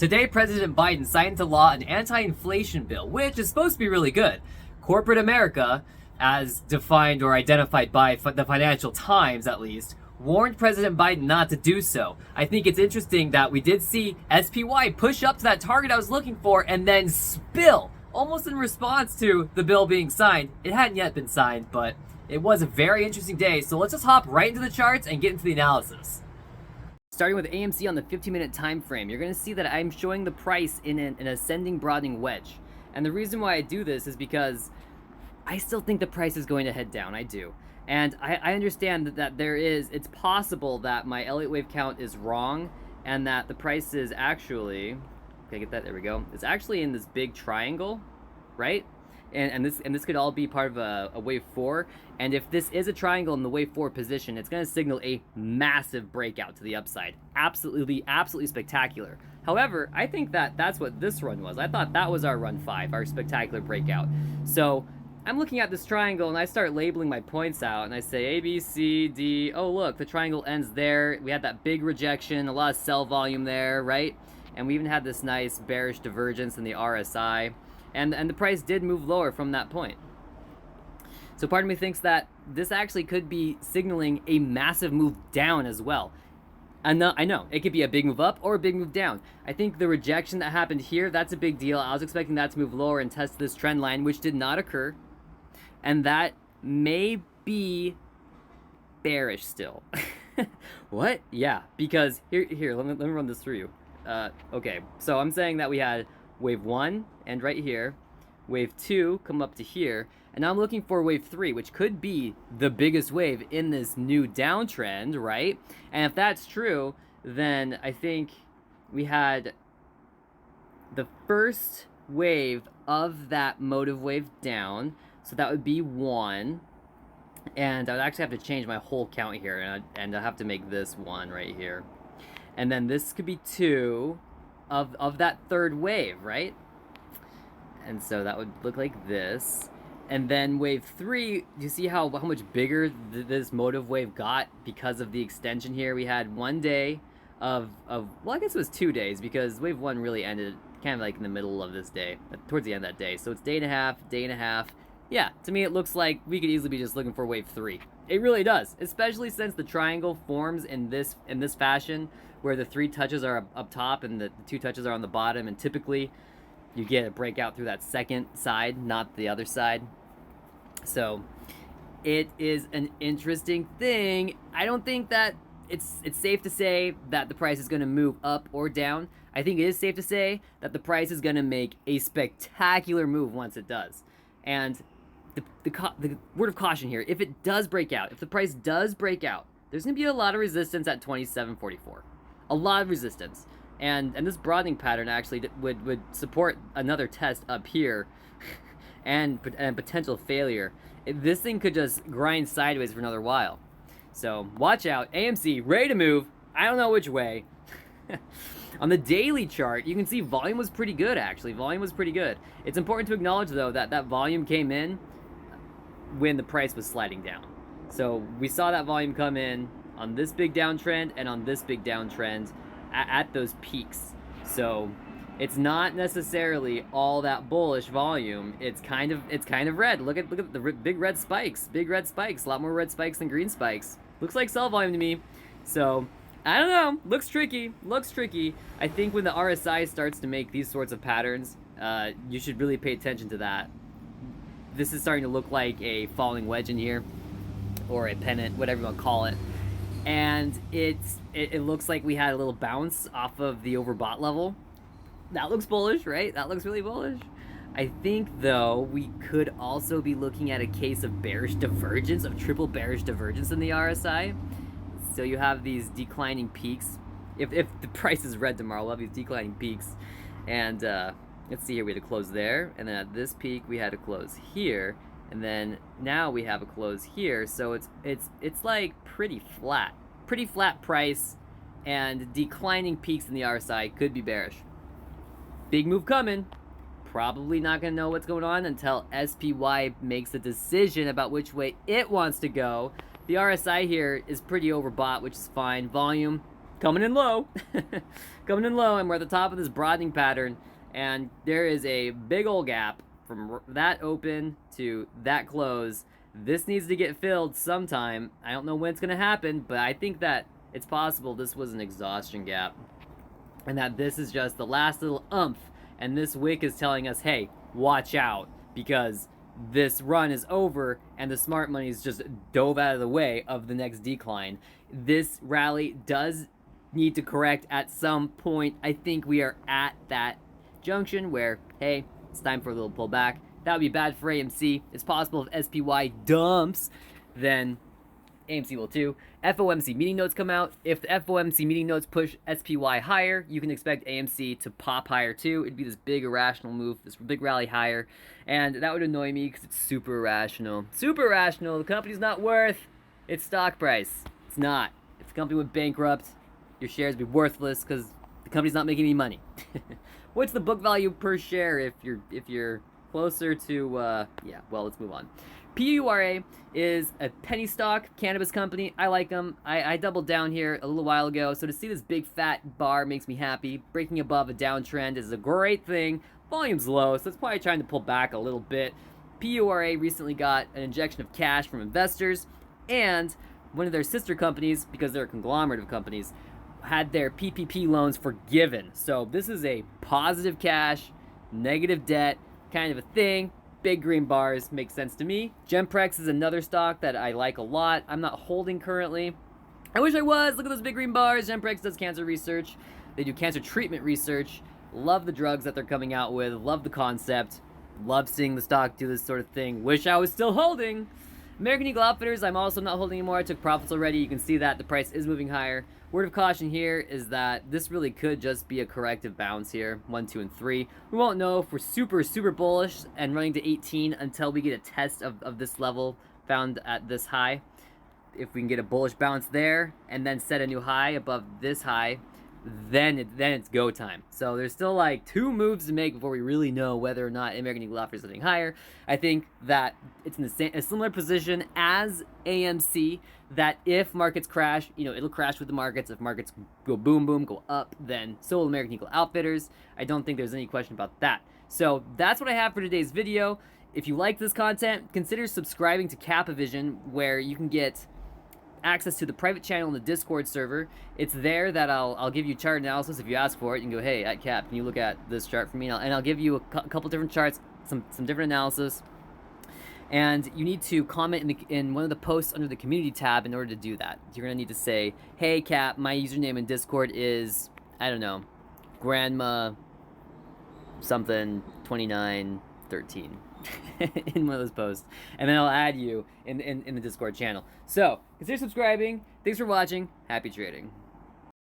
Today, President Biden signed into law an anti-inflation bill, which is supposed to be really good. Corporate America, as defined or identified by the Financial Times at least, warned President Biden not to do so. I think it's interesting that we did see SPY push up to that target I was looking for and then spill, almost in response to the bill being signed. It hadn't yet been signed, but it was a very interesting day, so let's just hop right into the charts and get into the analysis. Starting with AMC on the 15-minute time frame, you're going to see that I'm showing the price in an ascending broadening wedge. And the reason why I do this is because I still think the price is going to head down. I do. And I understand that it's possible that my Elliott wave count is wrong and that the price is actually, okay, get that, there we go. It's actually in this big triangle, right? And this could all be part of a wave 4. And if this is a triangle in the wave 4 position, it's going to signal a massive breakout to the upside. Absolutely spectacular. However, I think that that's what this run was. I thought that was our run 5, our spectacular breakout. So I'm looking at this triangle and I start labeling my points out and I say A, B, C, D. Oh, look, the triangle ends there. We had that big rejection, a lot of sell volume there, right? And we even had this nice bearish divergence in the RSI. And the price did move lower from that point. So part of me thinks that this actually could be signaling a massive move down as well. I know, it could be a big move up or a big move down. I think the rejection that happened here, that's a big deal. I was expecting that to move lower and test this trend line, which did not occur. And that may be bearish still. What? Yeah, because here, let me run this through you. Okay, so I'm saying that we had wave 1 and right here, wave 2 come up to here, and now I'm looking for wave 3, which could be the biggest wave in this new downtrend, right? And if that's true, then I think we had the first wave of that motive wave down, so that would be 1, and I would actually have to change my whole count here, and I'll have to make this 1 right here, and then this could be 2 of that third wave, right? And so that would look like this. And then wave 3, you see how much bigger this motive wave got because of the extension here? We had 1 day of well, I guess it was 2 days because wave 1 really ended kind of like in the middle of this day, towards the end of that day. So it's day and a half. Yeah, to me it looks like we could easily be just looking for wave 3. It really does, especially since the triangle forms in this fashion, where the 3 touches are up top and the 2 touches are on the bottom, and typically you get a breakout through that second side, not the other side. So it is an interesting thing. I don't think that it's safe to say that the price is going to move up or down. I think it is safe to say that the price is going to make a spectacular move once it does. And the word of caution here, if it does break out, if the price does break out, there's going to be a lot of resistance at 27.44. A lot of resistance. And this broadening pattern actually would support another test up here and potential failure. This thing could just grind sideways for another while. So watch out. AMC, ready to move. I don't know which way. On the daily chart, you can see volume was pretty good, actually. Volume was pretty good. It's important to acknowledge, though, that volume came in when the price was sliding down. So we saw that volume come in on this big downtrend and on this big downtrend at those peaks. So it's not necessarily all that bullish volume. It's kind of red. Look at the big red spikes. Big red spikes. A lot more red spikes than green spikes. Looks like sell volume to me. So I don't know. Looks tricky. I think when the RSI starts to make these sorts of patterns, you should really pay attention to that. This is starting to look like a falling wedge in here, or a pennant, whatever you want to call it. And it looks like we had a little bounce off of the overbought level. That looks bullish, right? That looks really bullish. I think, though, we could also be looking at a case of bearish divergence, of triple bearish divergence in the RSI. So you have these declining peaks. If the price is red tomorrow, we'll have these declining peaks. And let's see here, we had to close there. And then at this peak, we had to close here. And then now we have a close here. So it's like pretty flat price, and declining peaks in the RSI could be bearish. Big move coming. Probably not going to know what's going on until SPY makes a decision about which way it wants to go. The RSI here is pretty overbought, which is fine. Volume, coming in low. Coming in low, and we're at the top of this broadening pattern, and there is a big old gap from that open to that close. This needs to get filled sometime. I don't know when it's going to happen, but I think that it's possible this was an exhaustion gap, and that this is just the last little umph, and this wick is telling us, hey, watch out, because this run is over and the smart money's just dove out of the way of the next decline. This rally does need to correct at some point. I think we are at that junction where, hey, it's time for a little pullback. That would be bad for AMC. It's possible if SPY dumps, then AMC will too. FOMC meeting notes come out. If the FOMC meeting notes push SPY higher, you can expect AMC to pop higher too. It'd be this big irrational move, this big rally higher. And that would annoy me because it's super irrational. Super irrational. The company's not worth its stock price. It's not. If the company went bankrupt, your shares would be worthless because the company's not making any money. What's the book value per share if you're closer to, yeah, well, let's move on. PURA is a penny stock cannabis company. I like them. I doubled down here a little while ago, so to see this big fat bar makes me happy. Breaking above a downtrend is a great thing. Volume's low, so it's probably trying to pull back a little bit. PURA recently got an injection of cash from investors, and one of their sister companies, because they're a conglomerate of companies, had their PPP loans forgiven. So this is a positive cash, negative debt kind of a thing. Big green bars make sense to me. GenPrax is another stock that I like a lot. I'm not holding currently. I wish I was. Look at those big green bars. GenPrax does cancer research. They do cancer treatment research. Love the drugs that they're coming out with. Love the concept. Love seeing the stock do this sort of thing. Wish I was still holding. American Eagle Outfitters, I'm also not holding anymore. I took profits already. You can see that the price is moving higher. Word of caution here is that this really could just be a corrective bounce here. 1, 2, and 3. We won't know if we're super, super bullish and running to 18 until we get a test of this level found at this high. If we can get a bullish bounce there and then set a new high above this high, then it's go time. So there's still like 2 moves to make before we really know whether or not American Eagle Outfitters is heading higher. I think that it's in a similar position as AMC, that if markets crash, you know, it'll crash with the markets. If markets go boom, boom, go up, then so will American Eagle Outfitters. I don't think there's any question about that. So that's what I have for today's video. If you like this content, consider subscribing to Capavision, where you can get access to the private channel in the Discord server. It's there that I'll give you chart analysis if you ask for it. You can go, hey, at Cap, can you look at this chart for me? And I'll give you a couple different charts, some different analysis. And you need to comment in one of the posts under the community tab in order to do that. You're gonna need to say, hey Cap, my username in Discord is, I don't know, grandma something 2913. In one of those posts, and then I'll add you in the Discord channel. So consider subscribing. Thanks for watching. Happy trading.